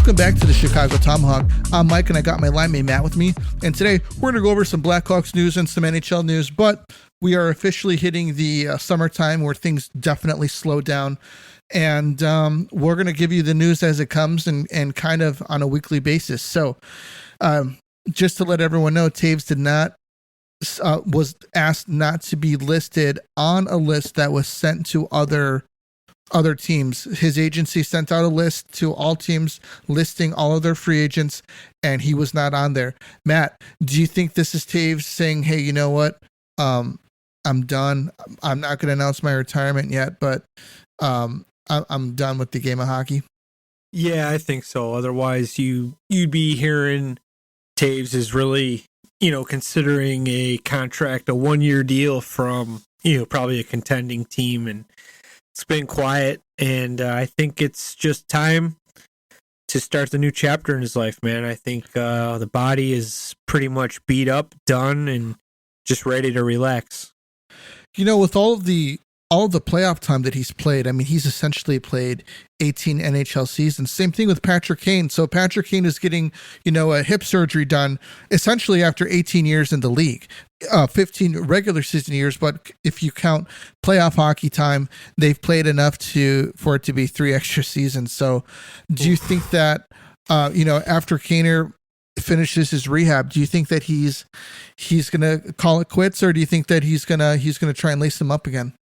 Welcome back to the Chicago Tomahawk. I'm Mike, and I got my linemate Matt with me. And today we're going to go over some Blackhawks news and some NHL news. But we are officially hitting the summertime where things definitely slow down. And we're going to give you the news as it comes and kind of on a weekly basis. So just to let everyone know, Toews did not was asked not to be listed on a list that was sent to other teams. His agency sent out a list to all teams listing all of their free agents, and he was not on there. Matt, do you think this is Toews saying, hey, you know what? I'm done. I'm not going to announce my retirement yet, but I'm done with the game of hockey? Yeah, I think so. Otherwise, you'd be hearing Toews is really, considering a contract, a 1-year deal from, probably a contending team, and it's been quiet, and I think it's just time to start the new chapter in his life, man. I think the body is pretty much beat up, done, and just ready to relax. With all of the playoff time that he's played, I mean, he's essentially played 18 NHL seasons. Same thing with Patrick Kane. So Patrick Kane is getting, a hip surgery done essentially after 18 years in the league. 15 regular season years, but if you count playoff hockey time, they've played enough for it to be 3 extra seasons. So do you think that, after Kaner finishes his rehab, do you think that he's going to call it quits, or do you think that he's going to try and lace them up again?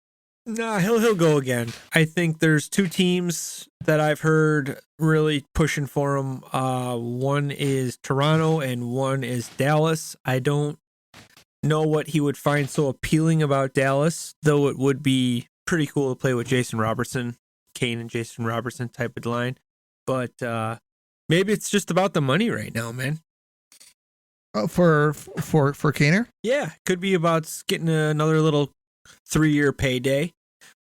Nah, he'll go again. I think there's 2 teams that I've heard really pushing for him. One is Toronto and one is Dallas. I don't know what he would find so appealing about Dallas, though it would be pretty cool to play with Jason Robertson, Kane and Jason Robertson type of line. But maybe it's just about the money right now, man. For Kaner? Yeah, could be about getting another little 3-year payday.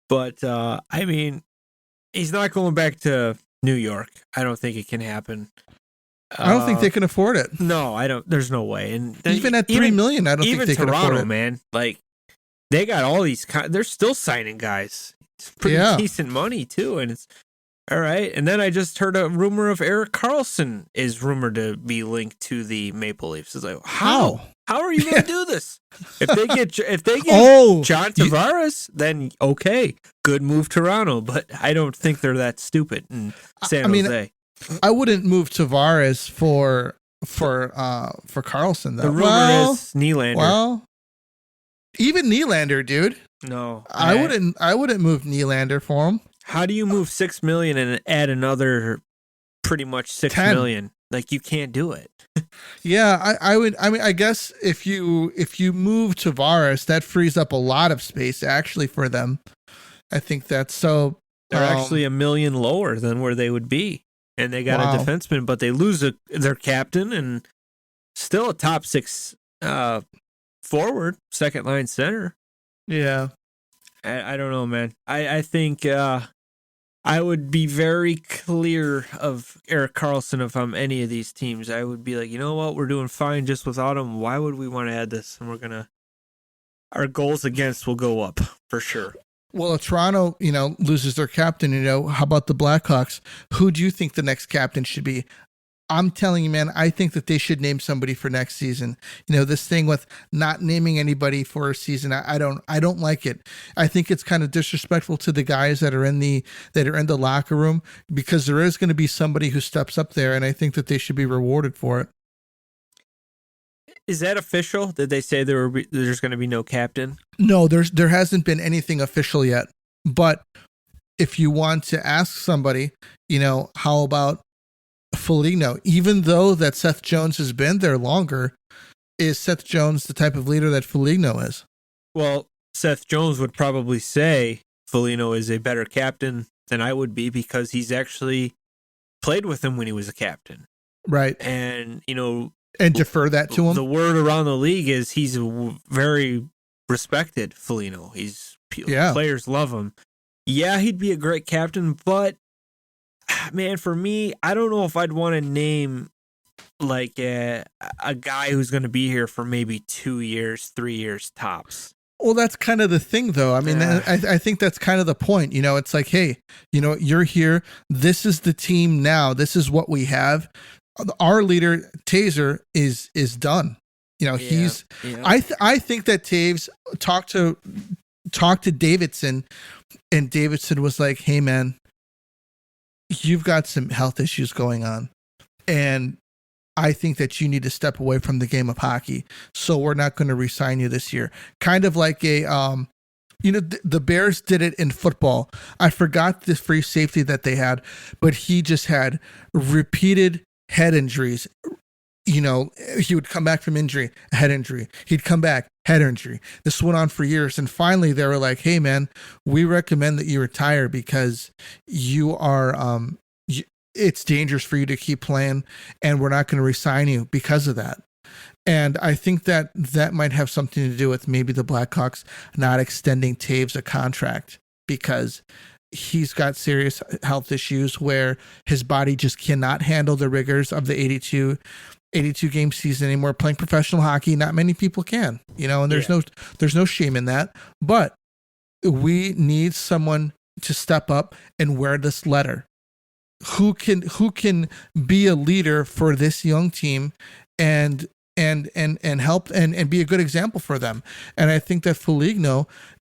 But I mean, he's not going back to New York. I don't think it can happen. I don't think they can afford it. No, I don't. There's no way. And even at $3 million, I don't think they can afford it. Man, like they got all these. They're still signing guys. It's pretty decent money too, and it's all right. And then I just heard a rumor of Erik Karlsson is rumored to be linked to the Maple Leafs. It's like, how? How are you going to do this? If they get John Tavares, then okay, good move, Toronto. But I don't think they're that stupid in San Jose. I wouldn't move Tavares for Karlsson though. The rumor is Nylander. Well, even Nylander, dude. No, I wouldn't move Nylander for him. How do you move $6 million and add another pretty much $6 million? Like, you can't do it. Yeah, I would. I mean, I guess if you move Tavares, that frees up a lot of space actually for them. I think that's so. They're actually $1 million lower than where they would be, and they got a defenseman, but they lose their captain and still a top 6 forward, second line center. Yeah, I don't know, man. I think I would be very clear of Erik Karlsson if I'm any of these teams. I would be like, you know what, we're doing fine just without him. Why would we want to add this? And our goals against will go up for sure. Well, if Toronto, loses their captain, how about the Blackhawks? Who do you think the next captain should be? I'm telling you, man, I think that they should name somebody for next season. This thing with not naming anybody for a season, I don't like it. I think it's kind of disrespectful to the guys that are in the locker room, because there is going to be somebody who steps up there, and I think that they should be rewarded for it. Is that official? Did they say there's going to be no captain? No, there hasn't been anything official yet. But if you want to ask somebody, how about Foligno? Even though that Seth Jones has been there longer, is Seth Jones the type of leader that Foligno is? Well, Seth Jones would probably say Foligno is a better captain than I would be, because he's actually played with him when he was a captain. Right. And, and defer that to him. The word around the league is he's very respected, Foligno. Players love him. Yeah, he'd be a great captain, but man, for me, I don't know if I'd want to name like a guy who's going to be here for maybe 2 years, 3 years tops. Well, that's kind of the thing, though. I mean, I think that's kind of the point. It's like, hey, you're here. This is the team now. This is what we have. Our leader, Taser, is done. He's. Yeah. I think that Toews talked to Davidson, and Davidson was like, hey, man, you've got some health issues going on, and I think that you need to step away from the game of hockey. So we're not going to re-sign you this year. Kind of like the Bears did it in football. I forgot the free safety that they had, but he just had repeated head injuries. He would come back from injury, head injury. He'd come back, head injury. This went on for years. And finally they were like, hey man, we recommend that you retire because you are, it's dangerous for you to keep playing, and we're not going to re-sign you because of that. And I think that might have something to do with maybe the Blackhawks not extending Toews a contract because he's got serious health issues where his body just cannot handle the rigors of the 82 game season anymore. Playing professional hockey, not many people can, and there's no shame in that. But we need someone to step up and wear this letter. Who can be a leader for this young team and help and be a good example for them. And I think that Foligno,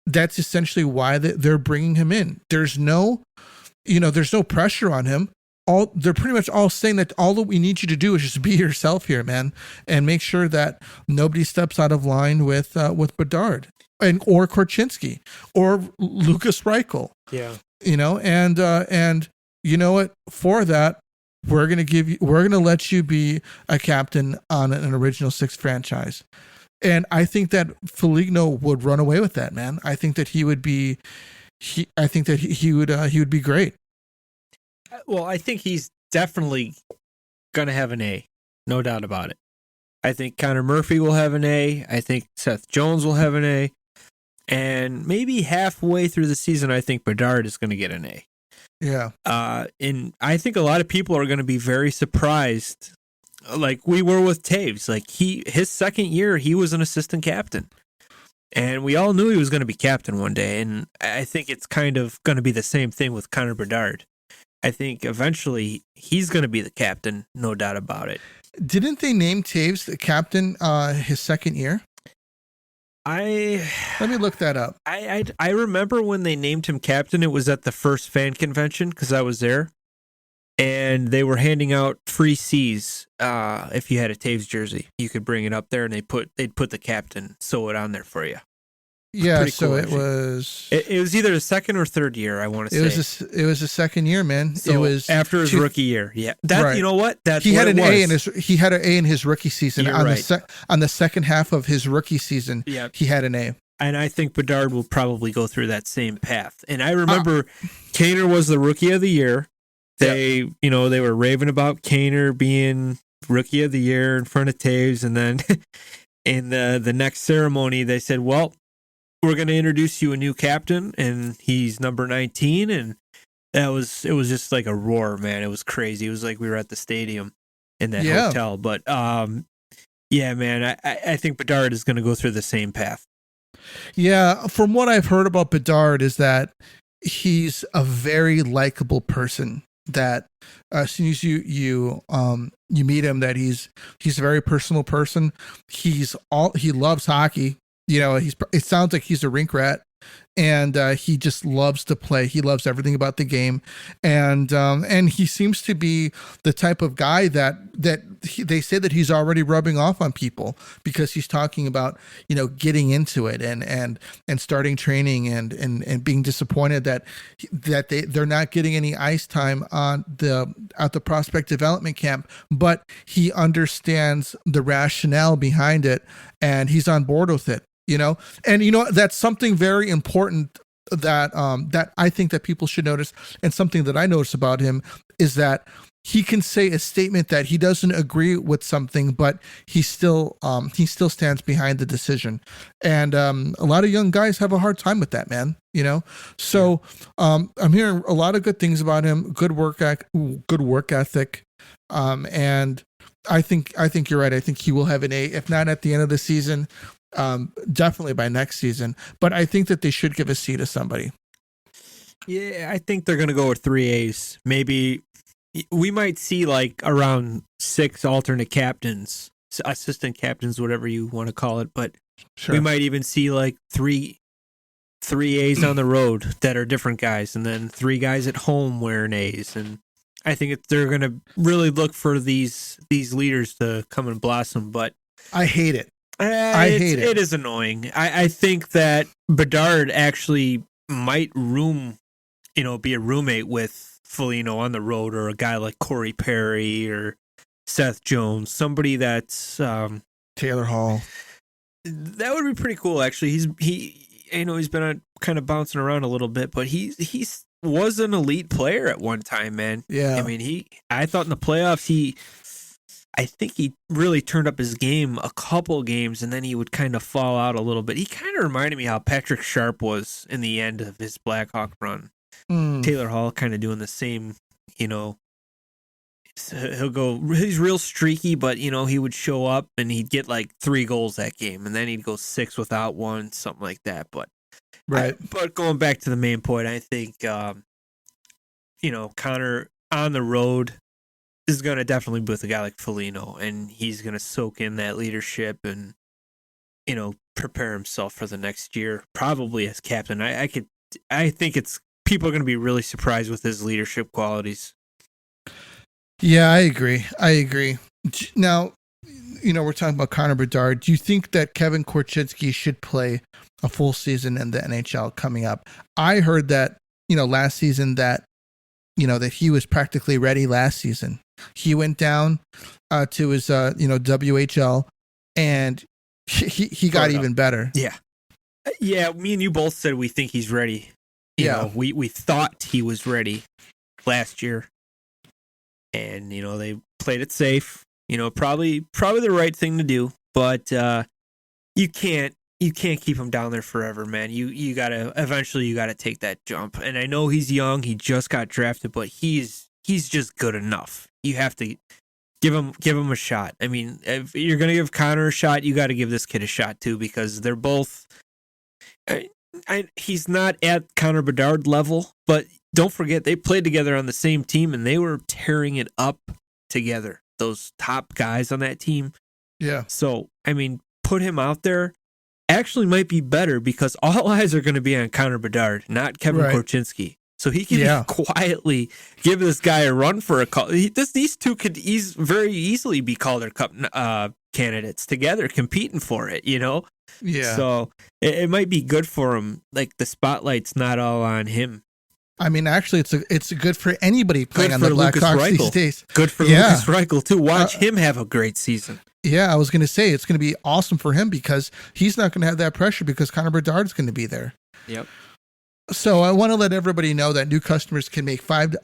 that's essentially why they're bringing him in. There's no pressure on him. They're pretty much all saying that all that we need you to do is just be yourself here, man, and make sure that nobody steps out of line with Bedard or Korchinski or Lucas Reichel. Yeah. And you know what? For that, we're gonna let you be a captain on an original six franchise. And I think that Foligno would run away with that, man. I think that he would be great. Well, I think he's definitely gonna have an A, no doubt about it. I think Connor Murphy will have an A. I think Seth Jones will have an A. And maybe halfway through the season, I think Bedard is going to get an A. Yeah. And I think a lot of people are going to be very surprised, like we were with Toews. Like his second year, he was an assistant captain. And we all knew he was going to be captain one day. And I think it's kind of going to be the same thing with Connor Bedard. I think eventually he's going to be the captain, no doubt about it. Didn't they name Toews the captain his second year? Let me look that up. I remember when they named him captain, it was at the first fan convention because I was there. And they were handing out free C's if you had a Toews jersey. You could bring it up there and they'd put the captain, sew it on there for you. Yeah, cool, so actually. It was either the second or third year, I want to say. It was the second year, man. So it was after his rookie year. Yeah. Right. You know what? He had an A in his rookie season. You're on right. On the second half of his rookie season, Yep. He had an A. And I think Bedard will probably go through that same path. And I remember Kaner was the rookie of the year. They were raving about Kaner being rookie of the year in front of Toews, and then in the next ceremony they said, "Well, we're going to introduce you a new captain, and he's number 19." And it was just like a roar, man. It was crazy. It was like we were at the stadium in that hotel. But yeah, man, I think Bedard is going to go through the same path. Yeah, from what I've heard about Bedard is that he's a very likable person. That as soon as you meet him, that he's a very personal person. He loves hockey. It sounds like he's a rink rat, and he just loves to play. He loves everything about the game, and he seems to be the type of guy that they say that he's already rubbing off on people because he's talking about getting into it and starting training and being disappointed that they're not getting any ice time at the prospect development camp, but he understands the rationale behind it and he's on board with it. And that's something very important that I think that people should notice, and something that I notice about him is that he can say a statement that he doesn't agree with something, but he still stands behind the decision. And a lot of young guys have a hard time with that, man. So I'm hearing a lot of good things about him. Good work ethic, and I think you're right. I think he will have an A, if not at the end of the season. definitely by next season. But I think that they should give a C to somebody. Yeah, I think they're going to go with 3 A's. Maybe we might see like around 6 alternate captains, assistant captains, whatever you want to call it. But we might even see like three A's on the road that are different guys, and then 3 guys at home wearing A's. And I think they're going to really look for these leaders to come and blossom. But I hate it. It is annoying. I think that Bedard actually might be a roommate with Foligno on the road, or a guy like Corey Perry or Seth Jones, somebody that's Taylor Hall. That would be pretty cool, actually. He's been kind of bouncing around a little bit, but he was an elite player at one time, man. Yeah. I mean, I thought in the playoffs I think he really turned up his game a couple games, and then he would kind of fall out a little bit. He kind of reminded me how Patrick Sharp was in the end of his Blackhawk run. Taylor Hall kind of doing the same, he'll go, he's real streaky, but, he would show up and he'd get like 3 goals that game, and then he'd go 6 without one, something like that. But but going back to the main point, I think, Connor on the road is going to definitely be with a guy like Foligno, and he's going to soak in that leadership and, prepare himself for the next year, probably as captain. I think people are going to be really surprised with his leadership qualities. Yeah, I agree. Now, we're talking about Connor Bedard. Do you think that Kevin Korchinski should play a full season in the NHL coming up? I heard that, last season that he was practically ready last season. He went down to his, WHL, and he got even better. Yeah. Yeah, me and you both said we think he's ready. We thought he was ready last year. And, they played it safe. Probably the right thing to do. But you can't keep him down there forever, man. You gotta take that jump. And I know he's young, he just got drafted, but he's just good enough. You have to give him a shot. I mean, if you're gonna give Connor a shot, you got to give this kid a shot too, because they're both. He's not at Connor Bedard level, but don't forget they played together on the same team and they were tearing it up together. Those top guys on that team. Yeah. So I mean, put him out there. Actually might be better, because all eyes are going to be on Connor Bedard, not Kevin Korchinski. So he can quietly give this guy a run for a call. These two could very easily be Calder Cup candidates together, competing for it, Yeah. So it might be good for him. Like, the spotlight's not all on him. I mean, actually, it's good for anybody playing on the Blackhawks these days. Good for Lucas Reichel, too. Watch him have a great season. Yeah, I was going to say it's going to be awesome for him, because he's not going to have that pressure, because Connor Bedard's going to be there. Yep. So I want to let everybody know that new customers can make on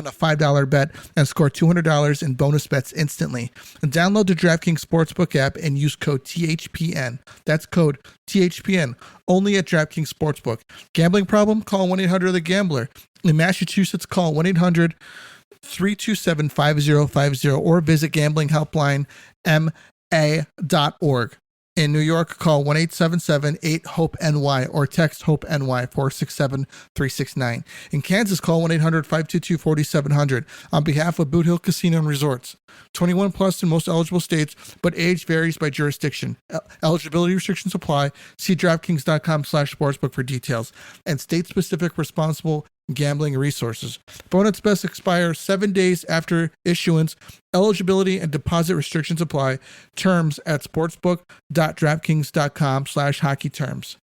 a $5 bet and score $200 in bonus bets instantly. And download the DraftKings Sportsbook app and use code THPN. That's code THPN, only at DraftKings Sportsbook. Gambling problem? Call 1-800-THE-GAMBLER. In Massachusetts, call 1-800-327-5050 or visit gamblinghelplinema.org. In New York, call 1-877-8-HOPE-NY or text HOPE-NY 467-369. In Kansas, call 1-800-522-4700 on behalf of Boot Hill Casino and Resorts. 21 plus in most eligible states, but age varies by jurisdiction. Eligibility restrictions apply. See DraftKings.com/sportsbook for details and state-specific responsible gambling resources. Bonus bets expire 7 days after issuance. Eligibility and deposit restrictions apply. Terms at sportsbook.draftkings.com/hockey terms.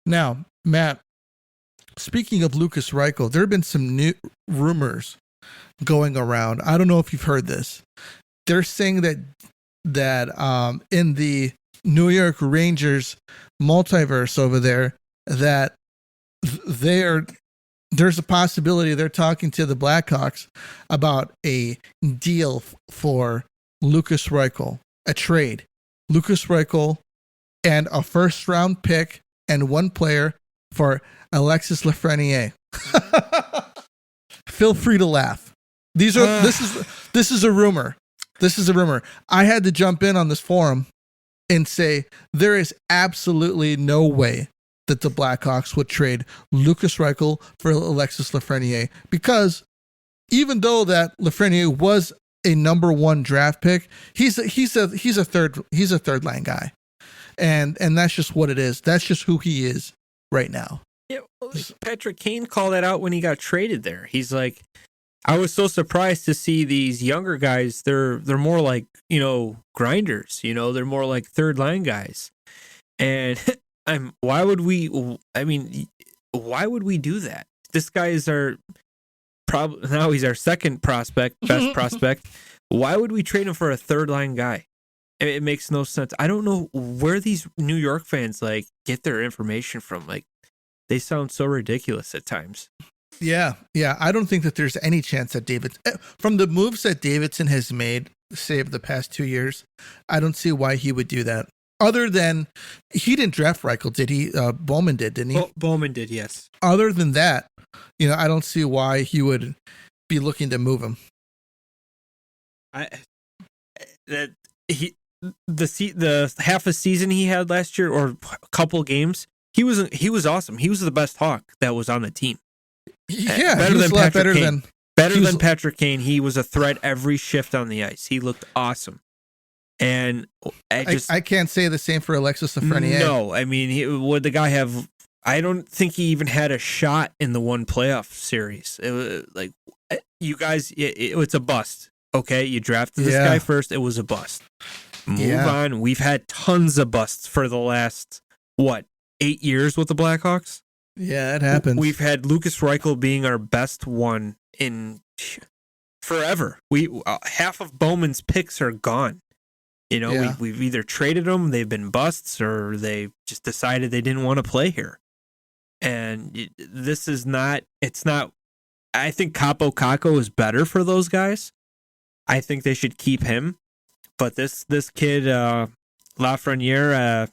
Now, Matt, speaking of Lucas Reichel, there have been some new rumors going around. I don't know if you've heard this. They're saying that in the New York Rangers multiverse over there, that there's a possibility they're talking to the Blackhawks about a deal for Lucas Reichel, a trade. Lucas Reichel and a first-round pick and one player for Alexis Lafreniere. Feel free to laugh. This is a rumor. This is a rumor. I had to jump in on this forum and say there is absolutely no way that the Blackhawks would trade Lucas Reichel for Alexis Lafreniere, because even though that Lafreniere was a number 1 draft pick, he's a third line guy, and that's just what it is. That's just who he is right now. Yeah, well, Patrick Kane called that out when he got traded there. He's like, I was so surprised to see these younger guys. They're more like, grinders. They're more like third line guys. And why would we do that? This guy is he's our second best prospect. Why would we trade him for a third line guy? It makes no sense. I don't know where these New York fans get their information from. They sound so ridiculous at times. Yeah. I don't think that there's any chance that from the moves that Davidson has made, say, over the past 2 years, I don't see why he would do that. Other than he didn't draft Reichel, did he? Bowman did, didn't he? Bowman did, yes. Other than that, I don't see why he would be looking to move him. The half a season he had last year, or a couple games, he was awesome. He was the best Hawk that was on the team. Yeah, better than Patrick Kane. Better than Patrick Kane. He was a threat every shift on the ice. He looked awesome. And I can't say the same for Alexis Lafreniere. No, I mean, would the guy have? I don't think he even had a shot in the one playoff series. It was you guys, it's a bust. Okay, you drafted this guy first. It was a bust. Move on. We've had tons of busts for the last 8 years with the Blackhawks. Yeah, it happens. We've had Lucas Reichel being our best one in forever. Half of Bowman's picks are gone. We've either traded them, they've been busts, or they just decided they didn't want to play here. And this is not. It's not. I think Capo Caco is better for those guys. I think they should keep him. But this kid, Lafreniere,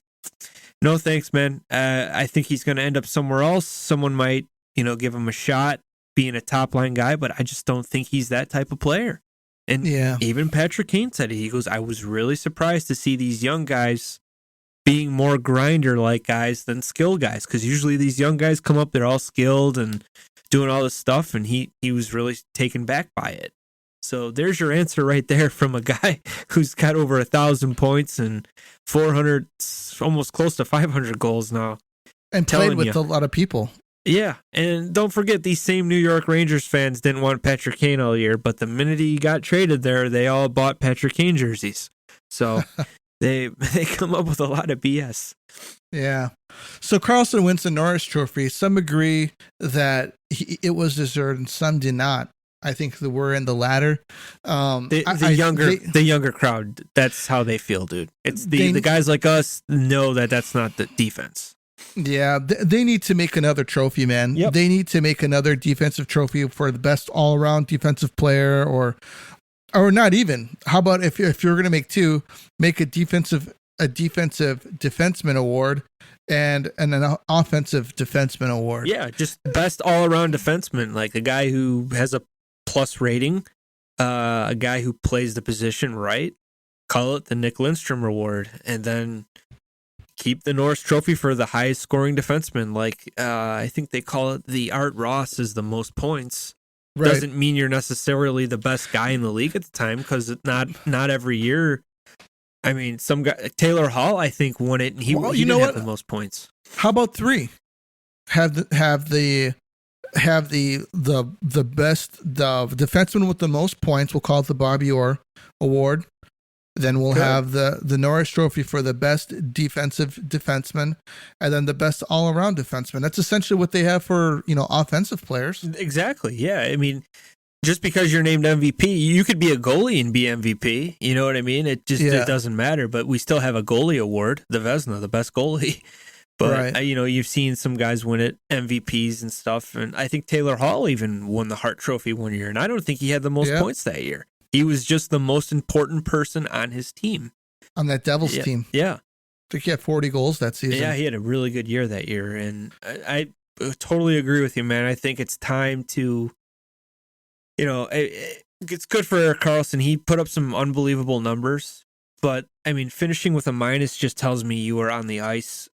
no thanks, man. I think he's going to end up somewhere else. Someone might, give him a shot being a top line guy, but I just don't think he's that type of player. And even Patrick Kane said it. He goes, I was really surprised to see these young guys being more grinder-like guys than skilled guys, because usually these young guys come up, they're all skilled and doing all this stuff, and he was really taken back by it. So there's your answer right there from a guy who's got over 1,000 points and 400, almost close to 500 goals now. And played with a lot of people. Yeah, and don't forget, these same New York Rangers fans didn't want Patrick Kane all year, but the minute he got traded there, they all bought Patrick Kane jerseys. So they come up with a lot of BS. Yeah. So Karlsson wins the Norris Trophy. Some agree that it was deserved, and some did not. I think that we're in the latter. The younger crowd, that's how they feel, dude. It's the guys like us know that that's not the defense. Yeah, they need to make another trophy, man. Yep. They need to make another defensive trophy for the best all-around defensive player, or not even. How about if you're going to make two, make a defensive defenseman award and an offensive defenseman award. Yeah, just best all-around defenseman, like a guy who has a plus rating, a guy who plays the position right. Call it the Nick Lindstrom award, and then keep the Norris Trophy for the highest scoring defenseman. Like I think they call it the Art Ross is the most points. Right. Doesn't mean you're necessarily the best guy in the league at the time, because not every year. I mean, some guy, Taylor Hall, I think, won it, and he didn't have the most points. How about three? Have the defenseman with the most points. We'll call it the Bobby Orr Award. Then we'll have the Norris Trophy for the best defensive defenseman, and then the best all-around defenseman. That's essentially what they have for offensive players. Exactly. Yeah. I mean, just because you're named MVP, you could be a goalie and be MVP. You know what I mean? It doesn't matter. But we still have a goalie award, the Vezina, the best goalie. But right. You've seen some guys win it, MVPs and stuff. And I think Taylor Hall even won the Hart Trophy one year, and I don't think he had the most points that year. He was just the most important person on his team. On that Devils team. Yeah. I think he had 40 goals that season. Yeah, he had a really good year that year. And I totally agree with you, man. I think it's time to, it's good for Erik Karlsson. He put up some unbelievable numbers. but I mean, finishing with a minus just tells me you were on the ice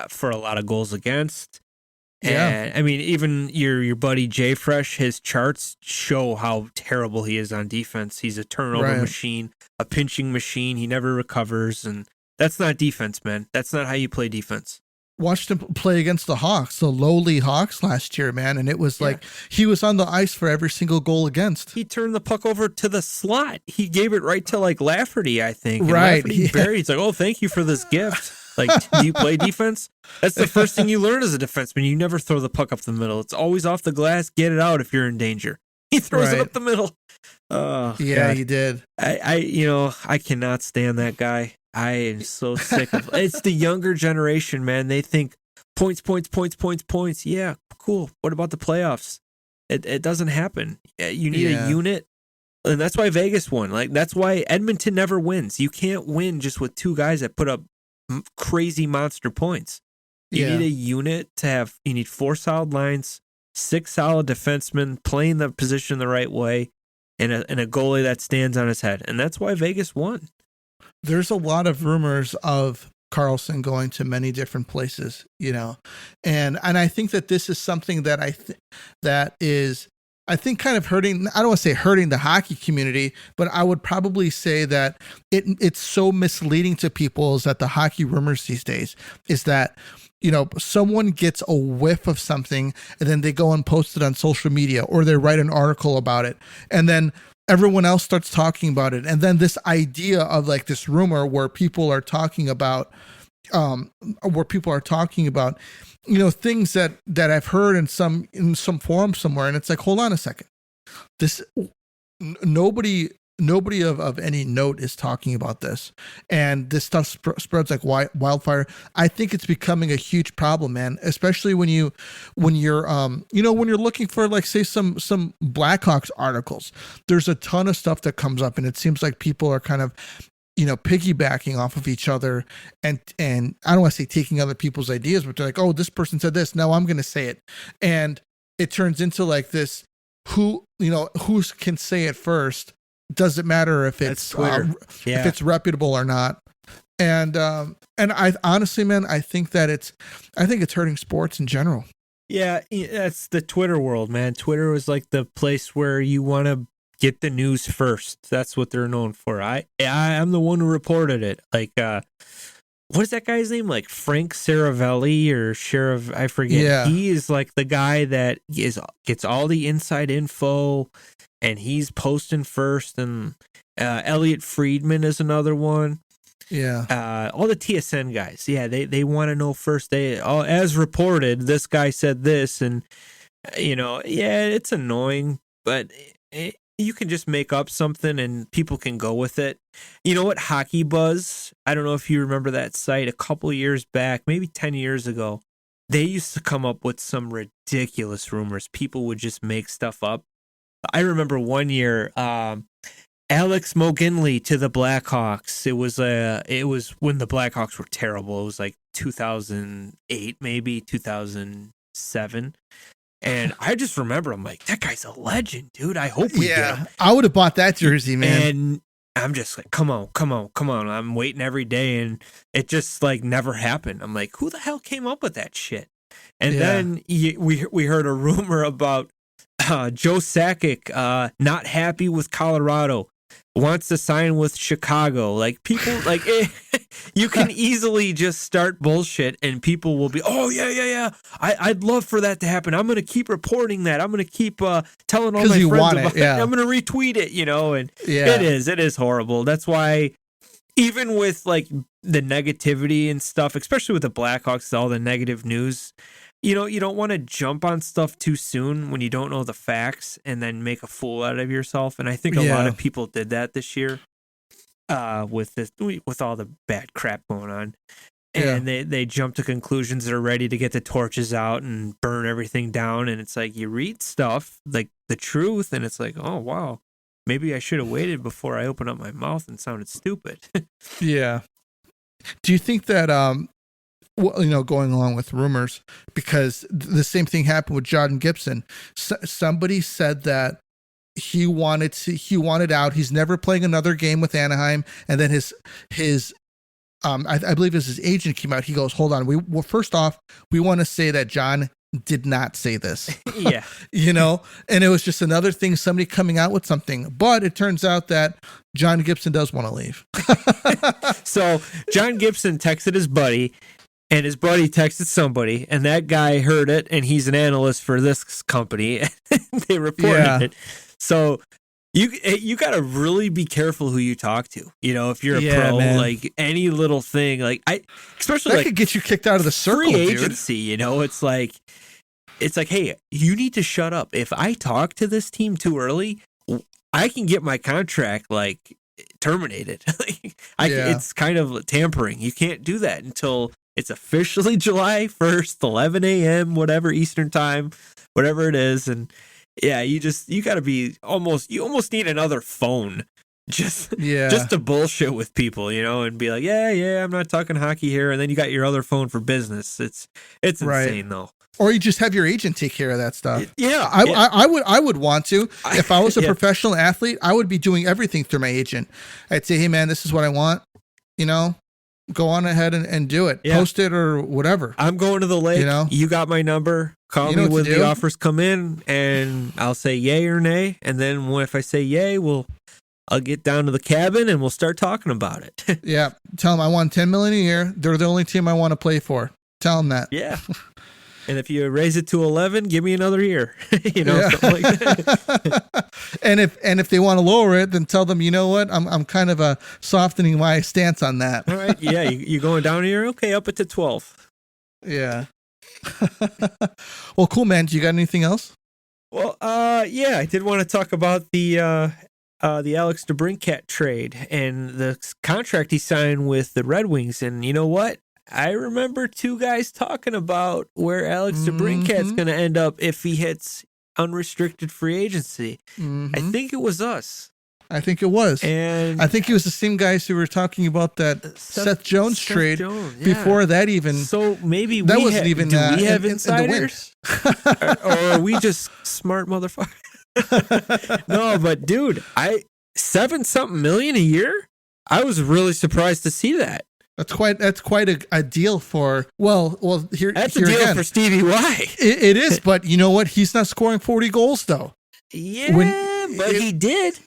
for a lot of goals against. Yeah. And I mean, even your buddy Jay Fresh, his charts show how terrible he is on defense. He's a turnover machine, a pinching machine. He never recovers, and that's not defense, man. That's not how you play defense. Watched him play against the Hawks, the lowly Hawks last year, man, and it was like he was on the ice for every single goal against. He turned the puck over to the slot. He gave it right to like Lafferty, I think. And right. Lafferty buried. He's like, "Oh, thank you for this gift." Like, do you play defense? That's the first thing you learn as a defenseman. You never throw the puck up the middle. It's always off the glass. Get it out if you're in danger. He throws it up the middle. Oh, yeah, God. he did. I cannot stand that guy. I am so sick of it. It's the younger generation, man. They think points. Yeah, cool. What about the playoffs? It doesn't happen. You need a unit. And that's why Vegas won. Like, that's why Edmonton never wins. You can't win just with two guys that put up crazy monster points. You need a unit to have. You need 4 solid lines, 6 solid defensemen playing the position the right way, and a goalie that stands on his head. And that's why Vegas won. There's a lot of rumors of Karlsson going to many different places, and I think that this is something that I think kind of hurting. I don't want to say hurting the hockey community, but I would probably say that it's so misleading to people is that the hockey rumors these days is that, someone gets a whiff of something and then they go and post it on social media or they write an article about it. And then everyone else starts talking about it. And then this idea of like this rumor where people are talking about, things that I've heard in some forum somewhere. And it's like, hold on a second. Nobody of any note is talking about this, and this stuff spreads like wildfire. I think it's becoming a huge problem, man, especially when you're looking for, like, say some Blackhawks articles. There's a ton of stuff that comes up, and it seems like people are kind of, piggybacking off of each other, and I don't want to say taking other people's ideas, but they're like, oh, this person said this, now I'm going to say it. And it turns into like this, who can say it first. Doesn't matter if it's if it's reputable or not. And I honestly, man, I think it's hurting sports in general. Yeah, that's the Twitter world, man. Twitter is like the place where you want to get the news first. That's what they're known for. I'm the one who reported it. Like, what is that guy's name? Like Frank Saravelli or Sheriff? I forget. Yeah. He is like the guy that gets all the inside info, and he's posting first. And Elliot Friedman is another one. Yeah. All the TSN guys. Yeah, they want to know first. As reported, this guy said this, and it's annoying, but you can just make up something and people can go with it. You know what? Hockey Buzz, I don't know if you remember that site a couple of years back, maybe 10 years ago. They used to come up with some ridiculous rumors. People would just make stuff up. I remember one year, Alex McGinley to the Blackhawks. It was when the Blackhawks were terrible. It was like 2008, maybe 2007. And I just remember, I'm like, that guy's a legend, dude. I hope we get him. I would have bought that jersey, man. And I'm just like, come on. I'm waiting every day, and it just like never happened. I'm like, who the hell came up with that shit? And then we heard a rumor about Joe Sakic not happy with Colorado, wants to sign with Chicago. Like, people, like, you can easily just start bullshit and people will be, oh, yeah. I'd love for that to happen. I'm going to keep reporting that. I'm going to keep telling all my friends about it. I'm going to retweet it, and it is horrible. That's why even with, like, the negativity and stuff, especially with the Blackhawks, all the negative news, you don't want to jump on stuff too soon when you don't know the facts and then make a fool out of yourself. And I think a lot of people did that this year with all the bad crap going on. And they jump to conclusions that are ready to get the torches out and burn everything down. And it's like, you read stuff like the truth and it's like, oh, wow, maybe I should have waited before I opened up my mouth and sounded stupid. Yeah. Do you think that, going along with rumors, because the same thing happened with Jordan Gibson. Somebody said that he wanted out. He's never playing another game with Anaheim. And then his I believe it was his agent came out. He goes, hold on. First off, we want to say that John did not say this. Yeah. And it was just another thing, somebody coming out with something. But it turns out that John Gibson does want to leave. So John Gibson texted his buddy, and his buddy texted somebody, and that guy heard it, and he's an analyst for this company. They reported it. So you got to really be careful who you talk to. If you're a pro, man. Like any little thing, especially that like could get you kicked out of the circle, free agency. Dude. It's like, hey, you need to shut up. If I talk to this team too early, I can get my contract terminated. It's kind of tampering. You can't do that until it's officially July 1st, 11 a.m., whatever Eastern time, whatever it is. And yeah, you got to be you almost need another phone just to bullshit with people, and be like, yeah, I'm not talking hockey here. And then you got your other phone for business. It's insane though. Or you just have your agent take care of that stuff. Yeah. I would want to. If I was a professional athlete, I would be doing everything through my agent. I'd say, hey man, this is what I want. Go on ahead and do it. Yeah. Post it or whatever. I'm going to the lake. You got my number. Call me when the offers come in, and I'll say yay or nay. And then if I say yay, I'll get down to the cabin and we'll start talking about it. Yeah. Tell them I want $10 million a year. They're the only team I want to play for. Tell them that. Yeah. And if you raise it to 11, give me another year. Something like that. And if they want to lower it, then tell them, you know what? I'm kind of softening my stance on that. All right. Yeah. You going down here? Okay. Up it to 12. Yeah. Well, cool, man. Do you got anything else? Well, yeah, I did want to talk about the Alex DeBrincat trade and the contract he signed with the Red Wings. And you know what? I remember two guys talking about where Alex DeBrincat's going to end up if he hits unrestricted free agency. I think it was us. I think it was. And I think it was the same guys who were talking about that Seth Jones trade before that even. So maybe that wasn't even do we have insiders? Or are we just smart motherfuckers? No, but dude, $7-something million a year? I was really surprised to see that. That's quite a deal for here. That's a deal for Stevie Y. It is, but you know what? He's not scoring 40 goals though. Yeah, but he did.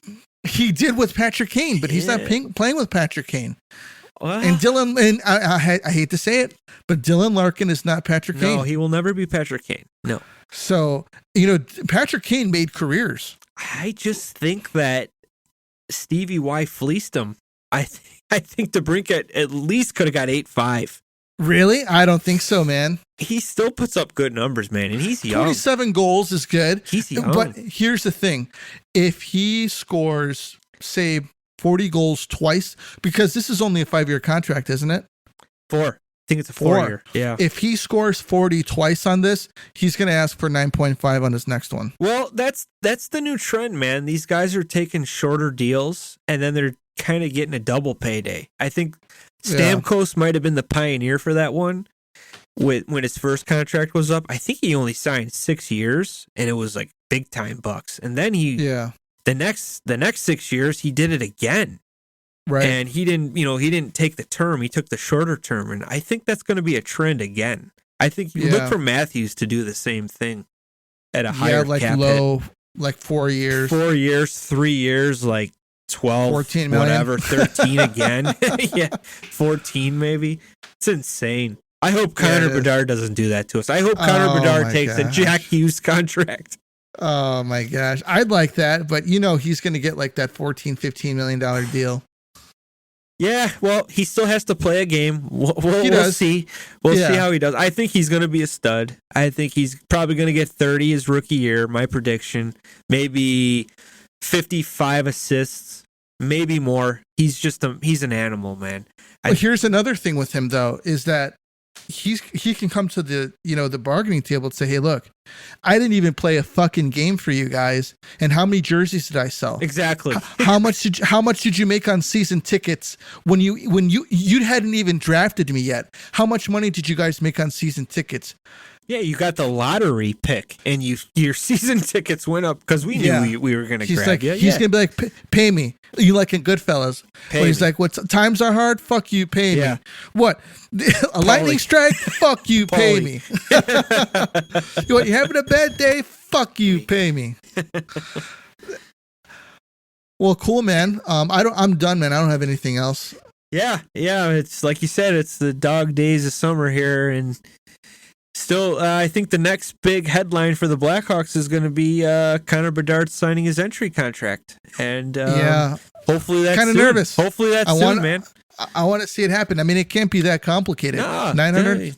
He did with Patrick Kane, but he's not playing with Patrick Kane. And Dylan, and I hate to say it, but Dylan Larkin is not Patrick Kane. No, he will never be Patrick Kane. No. So Patrick Kane made careers. I just think that Stevie Y fleeced him. I think DeBrincat at least could have got 8.5. Really? I don't think so, man. He still puts up good numbers, man, and he's young. 27 goals is good. He's young. But here's the thing. If he scores, say, 40 goals twice, because this is only a 5-year contract, isn't it? 4. I think it's a 4-year. Yeah. If he scores 40 twice on this, he's going to ask for 9.5 on his next one. Well, that's the new trend, man. These guys are taking shorter deals, and then they're kind of getting a double payday. I think Stamkos might have been the pioneer for that one. When his first contract was up, I think he only signed 6 years, and it was like big time bucks. And then the next 6 years he did it again. Right. And he didn't take the term, he took the shorter term, and I think that's going to be a trend again. I think you look for Matthews to do the same thing at a higher cap hit. Like 4 years. 4 years, 3 years, like 12, 14 million. Whatever, 13 again. 14 maybe. It's insane. I hope Connor Bedard doesn't do that to us. I hope Connor Bedard takes a Jack Hughes contract. Oh my gosh. I'd like that, but he's going to get like that $14, $15 million deal. Yeah, well, he still has to play a game. We'll see. We'll see how he does. I think he's going to be a stud. I think he's probably going to get 30 his rookie year, my prediction. Maybe 55 assists, maybe more. He's an animal, man. But here's another thing with him, though, is that he can come to the the bargaining table and say, hey, look, I didn't even play a fucking game for you guys, and how many jerseys did I sell? Exactly. How much did you make on season tickets when you hadn't even drafted me yet? How much money did you guys make on season tickets? Yeah, you got the lottery pick, and your season tickets went up because we knew we were going to grab like, you. He's going to be like, pay me. You like in Goodfellas. Where he's like, what, times are hard? Fuck you, pay me. What? A lightning strike? Fuck you, pay me. You having a bad day? Fuck you, pay me. Well, cool, man. I'm done, man. I don't have anything else. Yeah. It's like you said, it's the dog days of summer here, and still, I think the next big headline for the Blackhawks is going to be Connor Bedard signing his entry contract, and hopefully that's kind of nervous. Hopefully that's soon, man. I want to see it happen. I mean, it can't be that complicated. 900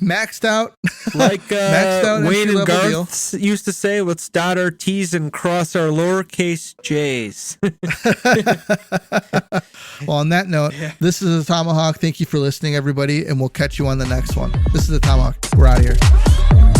maxed out, like maxed out Wayne and Garth used to say, let's dot our T's and cross our lowercase J's. Well, on that note, this is the Tomahawk. Thank you for listening, everybody, and we'll catch you on the next one. This is the Tomahawk. We're out of here.